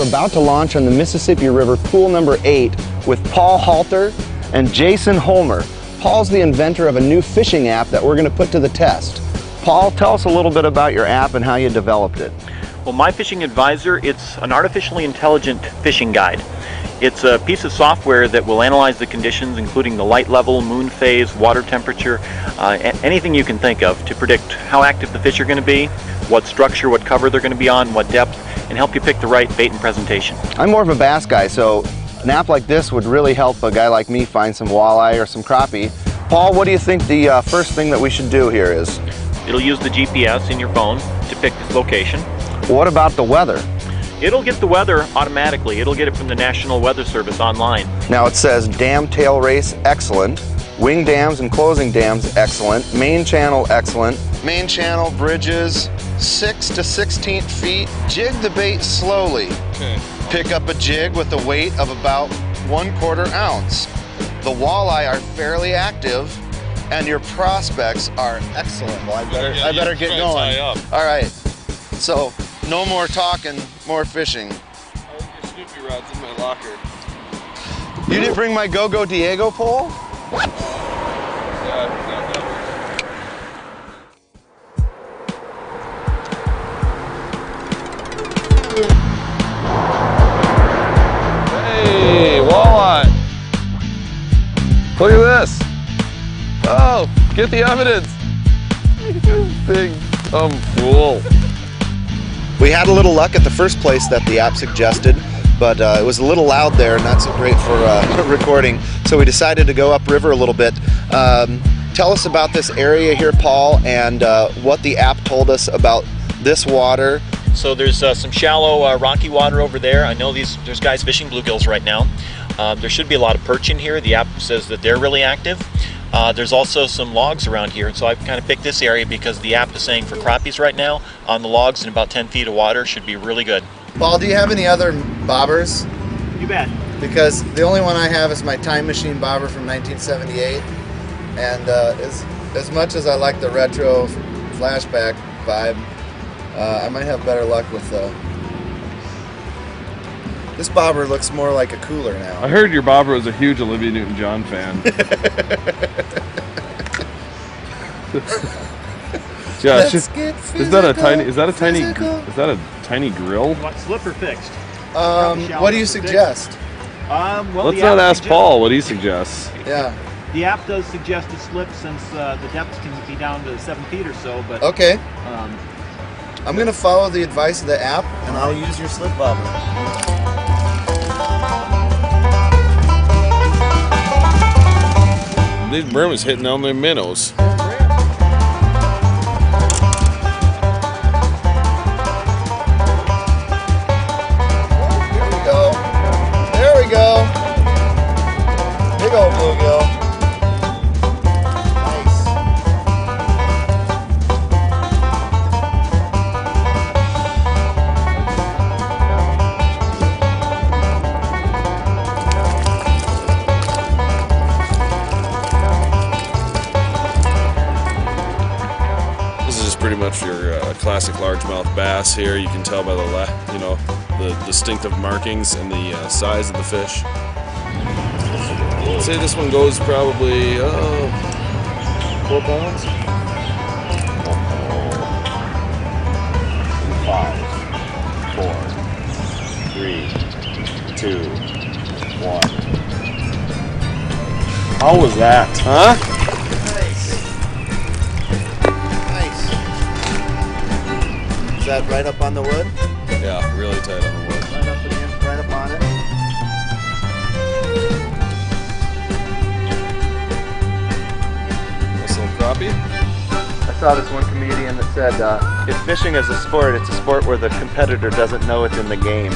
about to launch on the Mississippi River pool number 8 with Paul Halter and Jason Holmer. Paul's the inventor of a new fishing app that we're going to put to the test. Paul, tell us a little bit about your app and how you developed it. Well, My Fishing Advisor, it's an artificially intelligent fishing guide. It's a piece of software that will analyze the conditions, including the light level, moon phase, water temperature, anything you can think of to predict how active the fish are going to be, what structure, what cover they're going to be on, what depth, and help you pick the right bait and presentation. I'm more of a bass guy, so an app like this would really help a guy like me find some walleye or some crappie. Paul, what do you think the first thing that we should do here is? It'll use the GPS in your phone to pick its location. What about the weather? It'll get the weather automatically. It'll get it from the National Weather Service online. Now it says dam tail race excellent, wing dams and closing dams excellent, main channel excellent, main channel bridges 6 to 16 feet, jig the bait slowly. Okay. Pick up a jig with a weight of about 1/4 ounce. The walleye are fairly active and your prospects are excellent. Well, I better get going. All right, so no more talking, more fishing. I think your Snoopy rod's in my locker. You didn't bring my Go-Go Diego pole? Yeah, I forgot that one. Hey, walleye! Look at this! Oh, get the evidence! Big fool. We had a little luck at the first place that the app suggested, but it was a little loud there, not so great for recording, so we decided to go upriver a little bit. Tell us about this area here, Paul, and what the app told us about this water. So there's some shallow rocky water over there. I know there's guys fishing bluegills right now. There should be a lot of perch in here. The app says that they're really active. There's also some logs around here, so I've kind of picked this area because the app is saying for crappies right now on the logs in about 10 feet of water should be really good. Paul, do you have any other bobbers? You bet. Because the only one I have is my Time Machine bobber from 1978, and as much as I like the retro flashback vibe, I might have better luck with this bobber. Looks more like a cooler now. I heard your bobber was a huge Olivia Newton-John fan. Josh, is that a tiny grill? You want slipper fixed? What do you suggest? Well, let's not ask Paul what he suggests. Yeah. The app does suggest a slip since the depth can be down to 7 feet or so, but okay. I'm going to follow the advice of the app, and I'll use your slip bobber. This brim is hitting on their minnows. There we go. Big old bluegill. Nice. This is just pretty much your classic largemouth bass here. You can tell by the distinctive markings and the size of the fish. I'd say this one goes probably 4 pounds. 5, 4, 3, 2, 1. How was that? Huh? Nice. Is that right up on the wood? Yeah, really tight on the wood. Right up on it. Nice little crappie. I saw this one comedian that said, if fishing is a sport, it's a sport where the competitor doesn't know it's in the game.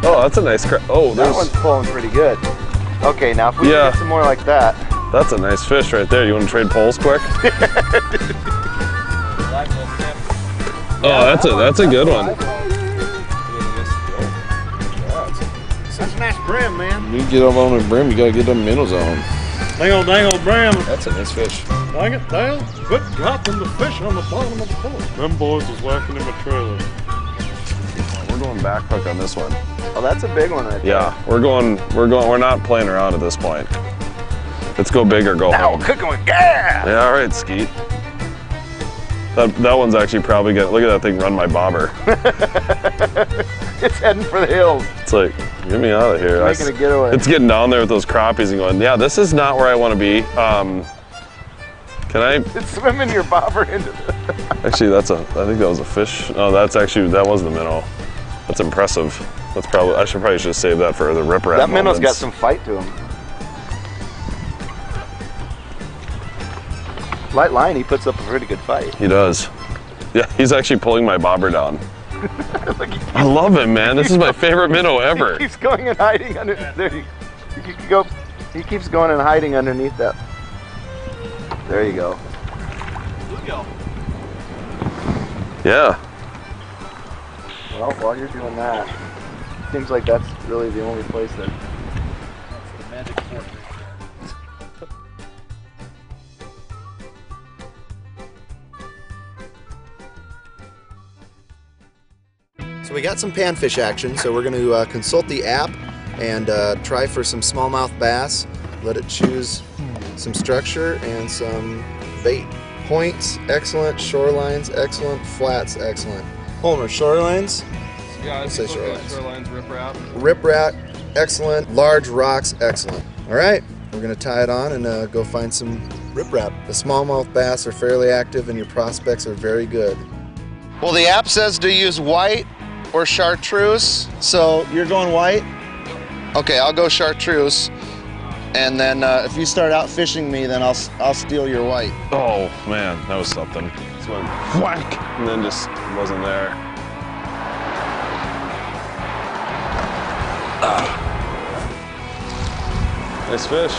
Oh, that's a nice oh, that one's pulling pretty good. Okay, now if we can get some more like that. That's a nice fish right there. You want to trade poles quick? Oh, that's a good one. That's a nice brim, man. You get up on the brim, you gotta get them minnows on. Dang old brim. That's a nice fish. Dang it, Dale. Quit dropping the fish on the bottom of the boat. Them boys was whacking in my trailer. We're we're going back hook on this one. Oh, that's a big one right there. Yeah, we're not playing around at this point. Let's go big or go home. Cooking with gas! Yeah, all right, Skeet. That one's actually probably gonna, look at that thing run my bobber. It's heading for the hills. It's like, get me out of here. It's making a getaway. It's getting down there with those crappies and going, yeah, this is not where I want to be. Can I? It's swimming your bobber into the... Actually, I think that was a fish. No, that was the minnow. That's impressive. That's probably, I should probably save that for the riprap That minnow's moments. got some fight to him. Light line, he puts up a pretty good fight. He does. Yeah, he's actually pulling my bobber down. I love him, man. This is my favorite minnow ever. He keeps going and hiding under there. He keeps going and hiding underneath that. There you go. Bluegill. Yeah. Well, while you're doing that, seems like that's really the only place that. That's the magic fork right there. So we got some panfish action, so we're going to consult the app and try for some smallmouth bass. Let it choose some structure and some bait. Points, excellent. Shorelines, excellent. Flats, excellent. Holmer, shorelines? Yeah, I'd say shorelines. Shorelines, riprap. Riprap, excellent. Large rocks, excellent. All right, we're going to tie it on and go find some riprap. The smallmouth bass are fairly active and your prospects are very good. Well, the app says to use white or chartreuse, so you're going white? Okay, I'll go chartreuse, and then if you start out fishing me, then I'll steal your white. Oh man, that was something. Just went whack, and then just wasn't there. Nice fish.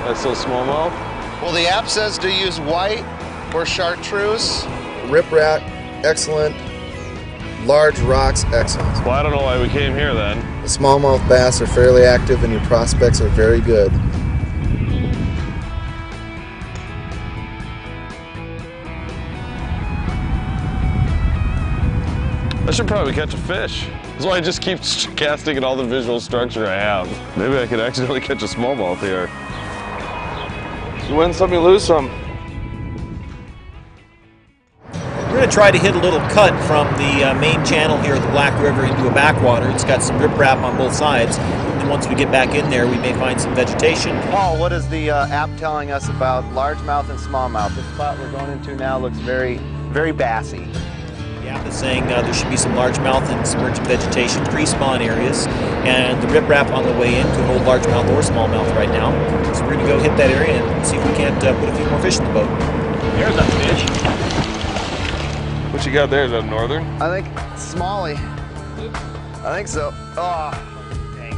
Nice little smallmouth. Well, the app says to use white or chartreuse. Riprap, excellent. Large rocks, excellent. Well, I don't know why we came here then. The smallmouth bass are fairly active and your prospects are very good. I should probably catch a fish. That's why I just keep casting at all the visual structure I have. Maybe I could accidentally catch a smallmouth here. You win some, you lose some. We're going to try to hit a little cut from the main channel here at the Black River into a backwater. It's got some riprap on both sides. And once we get back in there, we may find some vegetation. Paul, what is the app telling us about largemouth and smallmouth? This spot we're going into now looks very, very bassy. The app is saying there should be some largemouth and some emergent vegetation, pre-spawn areas, and the riprap on the way in could hold largemouth or smallmouth right now. So we're going to go hit that area and see if we can't put a few more fish in the boat. There's a fish. What you got there? Is that northern? I think smallie. I think so. Oh, dang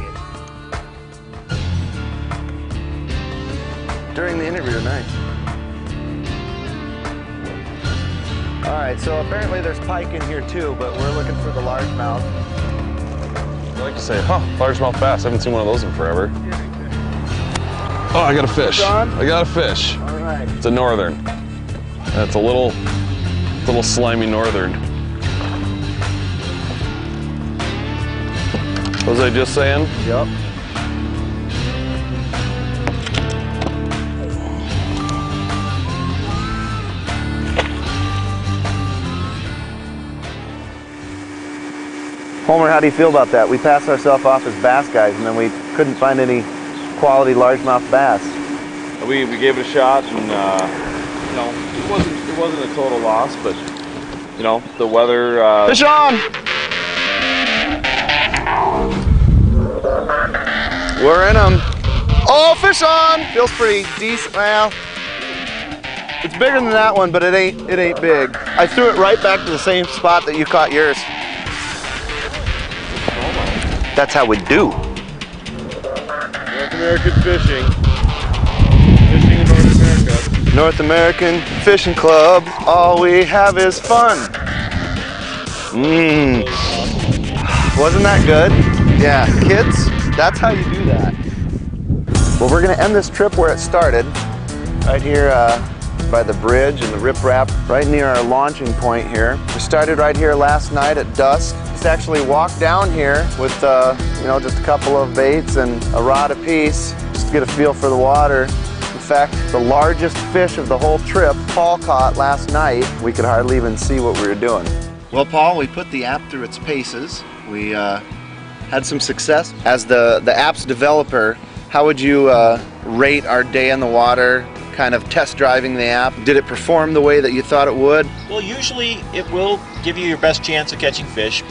it. During the interview tonight. All right, so apparently there's pike in here too, but we're looking for the largemouth. I like to say, largemouth bass. I haven't seen one of those in forever. Oh, I got a fish. I got a fish. All right. It's a northern. That's a little slimy northern. What was I just saying? Yep. Homer, how do you feel about that? We passed ourselves off as bass guys, and then we couldn't find any quality largemouth bass. We gave it a shot, and you know, it wasn't a total loss, but you know, the weather. Fish on! We're in them. Oh, fish on! Feels pretty decent. Well, it's bigger than that one, but it ain't big. I threw it right back to the same spot that you caught yours. That's how we do. North American fishing. Fishing in North America. North American Fishing Club. All we have is fun. Wasn't that good? Yeah, kids, that's how you do that. Well, we're gonna end this trip where it started, right here by by the bridge and the riprap right near our launching point here. We started right here last night at dusk. Just actually walked down here with you know, just a couple of baits and a rod apiece just to get a feel for the water. In fact, the largest fish of the whole trip Paul caught last night. We could hardly even see what we were doing. Well, Paul, we put the app through its paces. We had some success. As the app's developer, how would you rate our day in the water, kind of test driving the app? Did it perform the way that you thought it would? Well, usually it will give you your best chance of catching fish.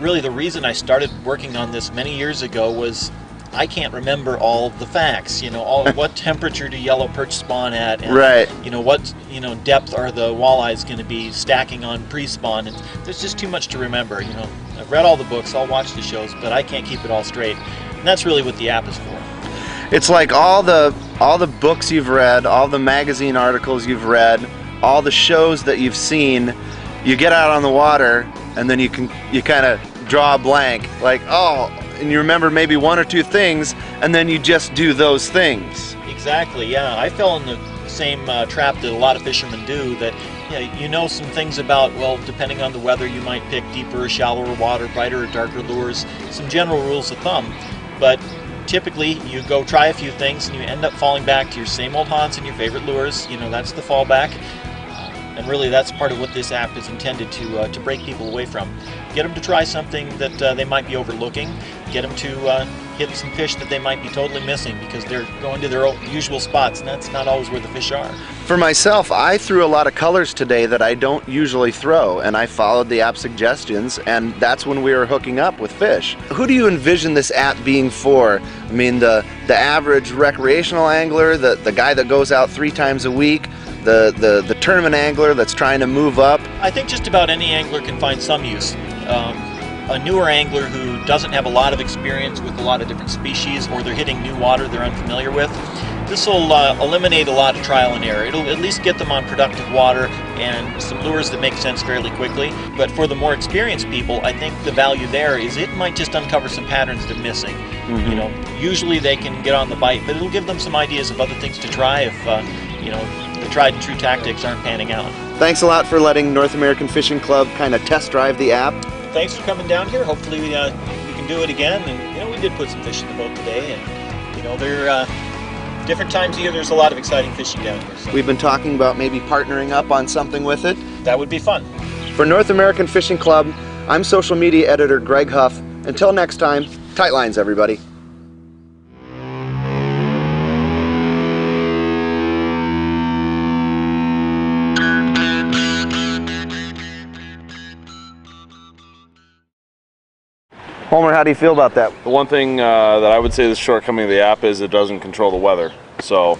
Really, the reason I started working on this many years ago was I can't remember all the facts. You know, what temperature do yellow perch spawn at, and right. You know, what depth are the walleyes going to be stacking on pre-spawn, and there's just too much to remember. You know, I've read all the books, I'll watch the shows, but I can't keep it all straight, and that's really what the app is for. It's like all the books you've read, all the magazine articles you've read, all the shows that you've seen. You get out on the water, and then you kind of draw a blank, like, oh, and you remember maybe one or two things, and then you just do those things. Exactly, yeah. I fell in the same trap that a lot of fishermen do, that you know some things about, well, depending on the weather, you might pick deeper or shallower water, brighter or darker lures, some general rules of thumb. But typically, you go try a few things, and you end up falling back to your same old haunts and your favorite lures. You know, that's the fallback. And really, that's part of what this app is intended to break people away from. Get them to try something that they might be overlooking. Get them to hit some fish that they might be totally missing because they're going to their usual spots, and that's not always where the fish are. For myself, I threw a lot of colors today that I don't usually throw, and I followed the app suggestions, and that's when we were hooking up with fish. Who do you envision this app being for? I mean, the average recreational angler, the guy that goes out 3 times a week, the tournament angler that's trying to move up? I think just about any angler can find some use. A newer angler who doesn't have a lot of experience with a lot of different species, or they're hitting new water they're unfamiliar with, this will eliminate a lot of trial and error. It'll at least get them on productive water and some lures that make sense fairly quickly. But for the more experienced people, I think the value there is it might just uncover some patterns they're missing. Mm-hmm. You know, usually they can get on the bite, but it'll give them some ideas of other things to try if the tried and true tactics aren't panning out. Thanks a lot for letting North American Fishing Club kind of test drive the app. Thanks for coming down here. Hopefully we can do it again. And we did put some fish in the boat today, and they're different times of year. There's a lot of exciting fishing down here. So. We've been talking about maybe partnering up on something with it. That would be fun. For North American Fishing Club, I'm social media editor Greg Huff. Until next time, tight lines, everybody. Holmer, how do you feel about that? The one thing that I would say the shortcoming of the app is it doesn't control the weather. So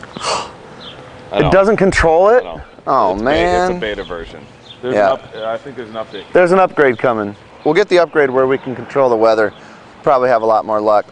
it doesn't control it? Oh, it's man. It's a beta version. I think there's an update. There's an upgrade coming. We'll get the upgrade where we can control the weather. Probably have a lot more luck.